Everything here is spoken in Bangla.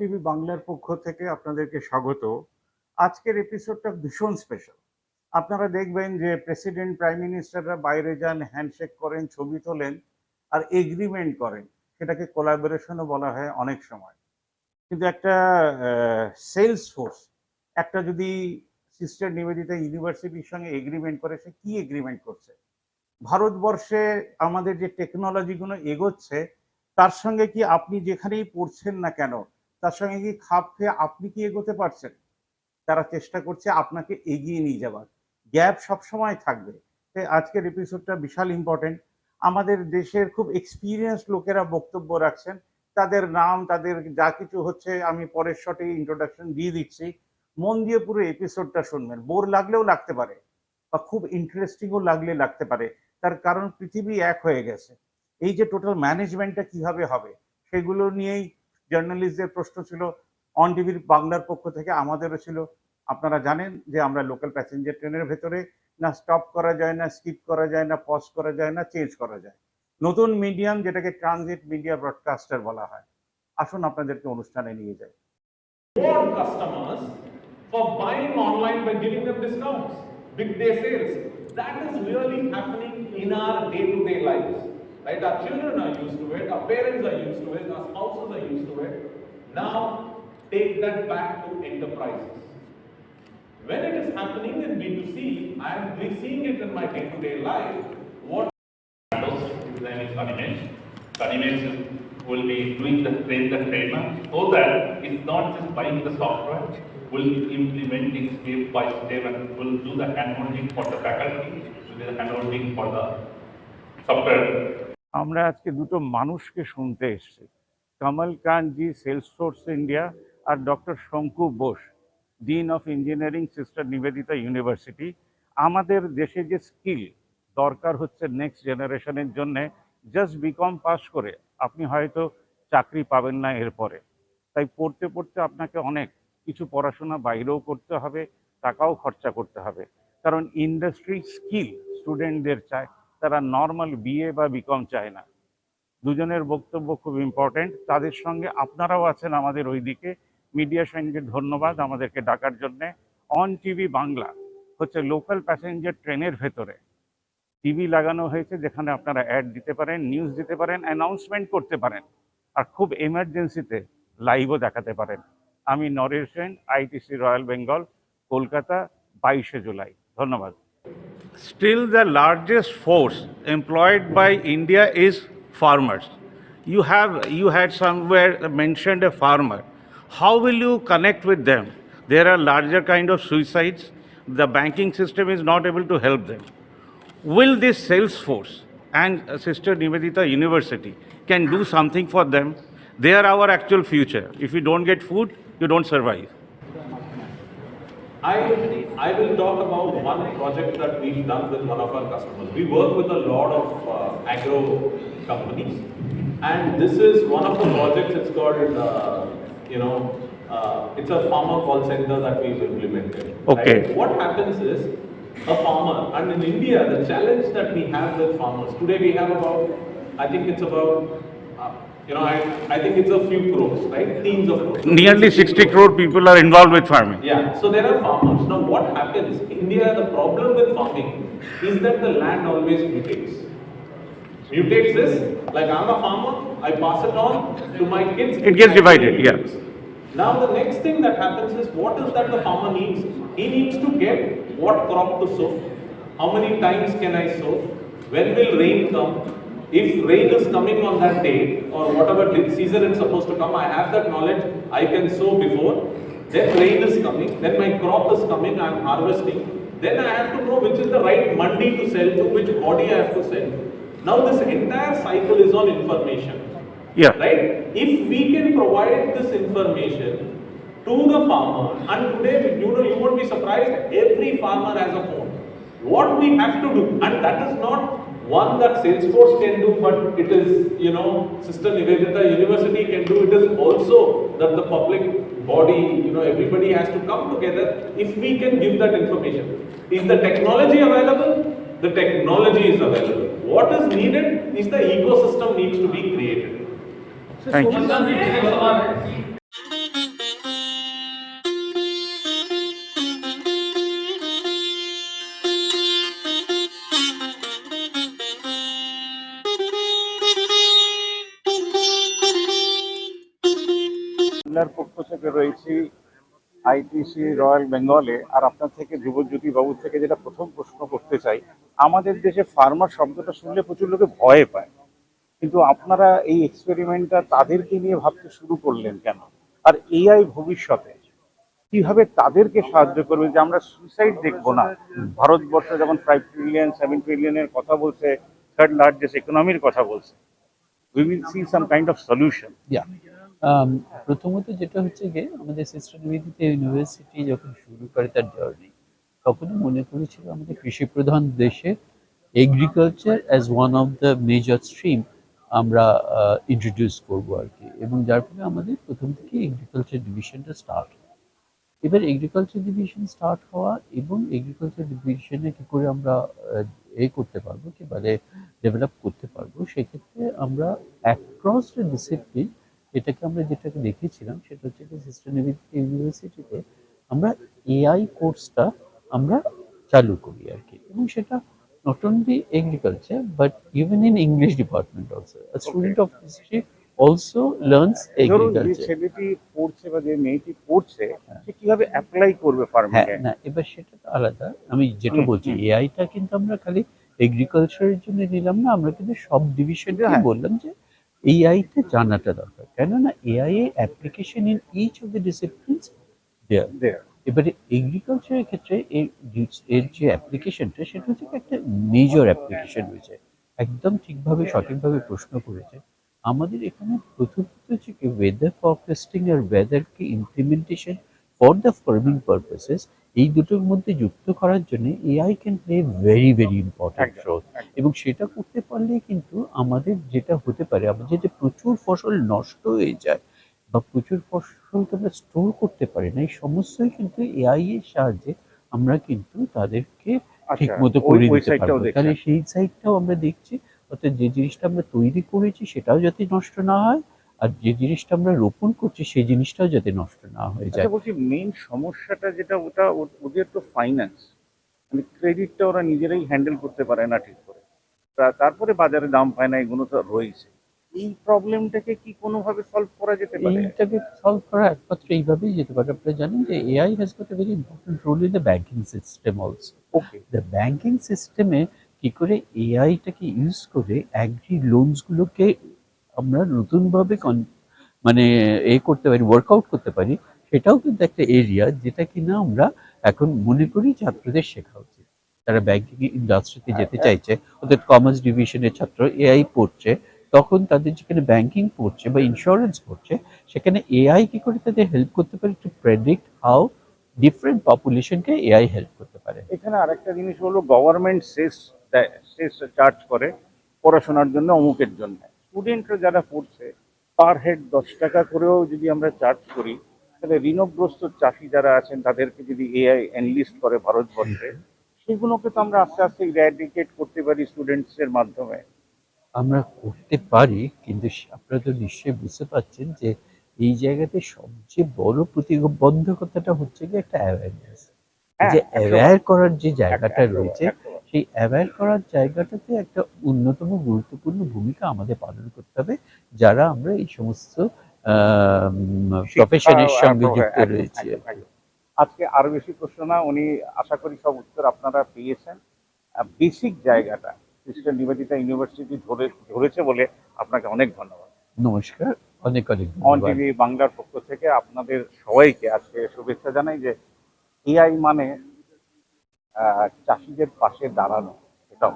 টিভি বাংলার পক্ষ থেকে আপনাদেরকে স্বাগত। আজকের এপিসোডটা ভীষণ স্পেশাল। আপনারা দেখবেন যে প্রেসিডেন্ট, প্রাইম মিনিস্টাররা বাইরে যান, হ্যান্ডশেক করেন, ছবি তোলেন আর এগ্রিমেন্ট করেন। সেটাকে কোলাবোরেশনও বলা হয় অনেক সময়। কিন্তু একটা সেলস ফোর্স একটা যদি সিস্টার নিবেদিতা ইউনিভার্সিটির সঙ্গে এগ্রিমেন্ট করে, সে কি এগ্রিমেন্ট করছে? ভারতবর্ষে আমাদের যে টেকনোলজিগুলো এগোচ্ছে, তার সঙ্গে কি আপনি যেখানেই পড়ছেন না কেন, তার সঙ্গে কি খাপ খেয়ে আপনি কি এগোতে পারছেন? তারা চেষ্টা করছে আপনাকে এগিয়ে নিয়ে যাওয়ার। গ্যাপ সবসময় থাকবে। তাই আজকের এপিসোডটা বিশাল ইম্পর্টেন্ট। আমাদের দেশের খুব এক্সপিরিয়েন্স লোকেরা বক্তব্য রাখছেন। তাদের নাম, তাদের যা কিছু হচ্ছে আমি পরের শটে ইন্ট্রোডাকশন দিয়ে দিচ্ছি। মন দিয়ে পুরো এপিসোডটা শুনবেন। বোর লাগলেও লাগতে পারে বা খুব ইন্টারেস্টিংও লাগতে পারে। তার কারণ পৃথিবী এক হয়ে গেছে। এই যে টোটাল ম্যানেজমেন্টটা কিভাবে হবে, সেগুলো নিয়েই জার্নালিস্টদের প্রশ্ন ছিল। অন টিভির বাংলার পক্ষ থেকে আমাদেরও ছিল। আপনারা জানেন যে আমরা লোকাল প্যাসেঞ্জার ট্রেনের ভেতরে না স্টপ করা যায়, না স্কিপ করা যায়, না পজ করা যায়, না চেঞ্জ করা যায়। নতুন মিডিয়াম, যেটাকে ট্রানজিট মিডিয়া ব্রডকাস্টার বলা হয়। আসুন আপনাদেরকে অনুষ্ঠানে নিয়ে যাই। Reward customers for buying online by giving them discounts, big day sales. That is really happening in our day-to-day lives. Right? Our children are used to it, our parents are used to it, our spouses are used to it. Now, take that back to enterprises. When it is happening in B2C, I am seeing it in my day-to-day life. What his name is Animesh. Animesh will be doing the trainer so that it's not just buying the software, will implement it step by step and will do the handholding for the faculty, will do the handholding for the software. আমরা আজকে দুটো মানুষকে শুনতে এসেছি, কমল কান্তজি, সেলসফোর্স ইন্ডিয়া, আর ডক্টর শঙ্কু Bose, dean of engineering, sister Nivedita university. আমাদের দেশে যে স্কিল দরকার হচ্ছে নেক্সট জেনারেশনের জন্যে, জাস্ট বিকম পাস করে আপনি হয়তো চাকরি পাবেন না এরপরে। তাই পড়তে পড়তে আপনাকে অনেক কিছু পড়াশোনা বাইরেও করতে হবে, টাকাও খরচা করতে হবে। কারণ ইন্ডাস্ট্রি স্কিল স্টুডেন্টদের চায়, তারা নর্মাল বিএ বা বিকম চায় না। দুজনের বক্তব্য খুব ইম্পর্টেন্ট। তাদের সঙ্গে আপনারাও আছেন আমাদের ওইদিকে। মিডিয়া সঙ্গে ধন্যবাদ আমাদেরকে ডাকার জন্যে। অন টিভি বাংলা হচ্ছে লোকাল প্যাসেঞ্জার ট্রেনের ভেতরে টিভি লাগানো হয়েছে, যেখানে আপনারা অ্যাড দিতে পারেন, নিউজ দিতে পারেন, অ্যানাউন্সমেন্ট করতে পারেন, আর খুব এমার্জেন্সিতে লাইভও দেখাতে পারেন। আমি নরেশ সেন, আইটিসি রয়্যাল বেঙ্গল, কলকাতা, 22শে জুলাই। ধন্যবাদ। Still the largest force employed by India is farmers. You had somewhere mentioned a farmer. How will you connect with them? There are larger kind of suicides. The banking system is not able to help them. Will this Salesforce and Sister Nivedita University can do something for them? They are our actual future. If you don't get food, you don't survive. I will talk about one project that we've done with one of our customers. We work with a lot of agro companies, and this is one of the projects. It's called, it's a farmer call center that we've implemented. Okay. Right? What happens is a farmer, and in India, the challenge that we have with farmers today, we have about, I think it's about. I think it's a few crores, right? Teens of crores. Nearly 60 crore people are involved with farming. Yeah, so there are farmers. Now what happens, India, the problem with farming is that the land always mutates. Mutates is, like I'm a farmer, I pass it on to my kids. It gets divided, yeah. Now the next thing that happens is, what is that the farmer needs? He needs to get what crop to sow, how many times can I sow, when will rain come, if rain is coming on that day or whatever season it's supposed to come, I have that knowledge, I can sow before, then rain is coming, then my crop is coming, I am harvesting, then I have to know which is the right mandi to sell to, which body I have to sell. Now this entire cycle is on information. Yeah. Right? If we can provide this information to the farmer, and today, you won't be surprised, every farmer has a phone. What we have to do, and that is not one that Salesforce can do, but it is, Sister Nivedita University can do. It is also that the public body, everybody has to come together if we can give that information. Is the technology available? The technology is available. What is needed is the ecosystem needs to be created. Thank you. বাংলার পক্ষ থেকে রয়েছি আইটিসি রয়্যাল বেঙ্গলে। আর আপনার থেকে ধ্রুবজ্যোতি বাবুর থেকে যেটা প্রথম প্রশ্ন করতে চাই, আমাদের দেশে ফার্মার শব্দটা শুনলে প্রচুর লোকে ভয় পায়, কিন্তু আপনারা এই এক্সপেরিমেন্টটা তাদেরকে নিয়ে ভাবতে শুরু করলেন কেন? আর এআই ভবিষ্যতে কিভাবে তাদেরকে সাহায্য করবে, যে আমরা সুইসাইড দেখবো না? ভারতবর্ষ যখন 5 ট্রিলিয়ন 7 ট্রিলিয়নের কথা বলছে, থার্ড লার্জেস্ট ইকোনমির কথা বলছে, we will see some kind of solution. Yeah প্রথমত যেটা হচ্ছে গিয়ে আমাদের সিস্টার নিবেদিতা ইউনিভার্সিটি যখন শুরু করে তার জার্নি, তখনই মনে করেছিল আমাদের কৃষি প্রধান দেশে agriculture as one of the major stream আমরা ইন্ট্রোডিউস করবো আর কি, এবং যার ফলে আমাদের প্রথম থেকে এগ্রিকালচার ডিভিশনটা স্টার্ট। এবার এগ্রিকালচার ডিভিশন স্টার্ট হওয়া এবং এগ্রিকালচার ডিভিশনে কী করে আমরা করতে পারবো, কি বলে ডেভেলপ করতে পারবো, সেক্ষেত্রে আমরা অ্যাক্রস দ্য ডিসিপ্লিন এটাকে আমরা যেটাকে দেখেছিলাম সেটা হচ্ছে যে সিস্টার নিবেদিতা ইউনিভার্সিটিতে আমরা এআই কোর্সটা আমরা চালু করি আর কি, এবং সেটা not only agriculture but even in English department also student of history also learns ধরুন যে এগ্রিকালচার। ছেলেটি পড়ছে বা যে মেয়েটি পড়ছে, সে কিভাবে অ্যাপ্লাই করবে ফার্মিং হ্যাঁ, এ? না এবার সেটা তো আলাদা। আমি যেটা হুম, বলছি হুম। এআইটা কিন্তু আমরা খালি এগ্রিকালচারের জন্য নিলাম না, আমরা কিন্তু সব ডিভিশনকে হ্যাঁ। বললাম যে এআইটা জানাটা দরকার, কেননা এআই এর application in each of the disciplines there. There. এবারে এগ্রিকালচারের ক্ষেত্রে এর যে অ্যাপ্লিকেশনটা সেটা হচ্ছে কি একটা মেজর অ্যাপ্লিকেশন রয়েছে, একদম ঠিকভাবে সঠিকভাবে প্রশ্ন করেছে। আমাদের এখানে প্রথমত হচ্ছে কি ওয়েদার ফরকাস্টিং আর ওয়েদারকে implementation for the farming purposes, এই দুটোর মধ্যে যুক্ত করার জন্য AI can play very very important একদম, রোল। একদম। এবং সেটা করতে পারলে কিন্তু আমাদের যেটা হতে পারে, আমাদের যে প্রচুর ফসল নষ্ট হয়ে যায় বা প্রচুর ফসলকে আমরা স্টোর করতে পারি না, এই সমস্তই কিন্তু এআই এর সাহায্যে আমরা কিন্তু তাদেরকে ঠিক আচ্ছা, মতো ওই করে ওই দিতে সাইডটাও পারবো। দেখছেন? তাহলে সেই সাইডটাও আমরা দেখছি, অর্থাৎ যে জিনিসটা আমরা তৈরি করেছি সেটাও যাতে নষ্ট না হয়, আর যে জিনিসটা আমরা রোপণ করছি সেই জিনিসটাও যাতে নষ্ট না হয়ে যায়। আচ্ছা, বলছি মেইন সমস্যাটা যেটা, ওটা ওদের তো ফাইন্যান্স, মানে ক্রেডিটটা ওরা নিজেরাই হ্যান্ডেল করতে পারে না ঠিক করে, তারপরে বাজারে দাম পায় না, এগুলো তো রয়েছে। এই প্রবলেমটাকে কি কোনোভাবে সলভ করা যেতে পারে? এইটাকে সলভ করা একমাত্র এইভাবেই যেতে পারে। আপনারা জানেন যে AI has got a very important role in the banking system also. Okay. The banking সিস্টেমে কি করে এআইটাকে ইউজ করে অ্যাগ্রি লোনসগুলোকে আমরা নতুনভাবে মানে করতে পারি, ওয়ার্কআউট করতে পারি, সেটাও কিন্তু একটা এরিয়া যেটা কিনা আমরা এখন মনে করি ছাত্রদের শেখা উচিত। তারা ব্যাংকিং ইন্ডাস্ট্রিতে যেতে চাইছে, ওদের কমার্স ডিভিশনের ছাত্র এআই পড়ছে, তখন তাদের যেখানে ব্যাংকিং পড়ছে বা ইন্স্যুরেন্স পড়ছে, সেখানে এআই কি করে তাদের হেল্প করতে পারে টু প্রেডিক্ট হাউ ডিফারেন্ট পপুলেশনকে এআই হেল্প করতে পারে। এখানে আরেকটা জিনিস হলো, গভর্নমেন্ট শেষ চার্জ করে পড়াশোনার জন্য, অমুকের জন্য। স্টুডেন্টরা যারা পড়ছে পার হেড 10 টাকা করেও যদি আমরা চার্জ করি, তাহলে ঋণগ্রস্ত চাষি যারা আছেন তাদেরকে যদি এআই এনলিস্ট করে ভারতবর্ষে, সেগুলোকে তো আমরা আস্তে আস্তে ইরাডিকেট করতে পারি স্টুডেন্টসের মাধ্যমে। আমরা করতে পারি, কিন্তু আপনারা তো নিশ্চয়ই বুঝতে পারছেন যে এই জায়গাতে সবচেয়ে বড় প্রতিবন্ধকতাটা হচ্ছে কি একটা অ্যাওয়ারনেস। হ্যাঁ, যে 100%। অ্যাওয়্যার করার যে জায়গাটা 100%, রয়েছে, 100%। সেই অ্যাওয়্যার করার জায়গাটাতে একটা অন্যতম গুরুত্বপূর্ণ ভূমিকা আমাদের পালন করতে হবে, যারা আমরা এই সমস্ত প্রফেশনের সঙ্গে যুক্ত একদম, রয়েছি একদম, আর কি। একদম। আজকে আরো বেশি প্রশ্ন না, উনি আশা করি সব উত্তর আপনারা পেয়েছেন। বেসিক জায়গাটা সিস্টার নিবেদিতা ইউনিভার্সিটি ধরেছে বলে আপনাকে অনেক ধন্যবাদ। নমস্কার, অনেক অনেক অন ধন্যবাদ। টিভি বাংলার পক্ষ থেকে আপনাদের সবাইকে আজকে শুভেচ্ছা জানাই, যে এআই মানে চাষিদের পাশে দাঁড়ানো, এটাও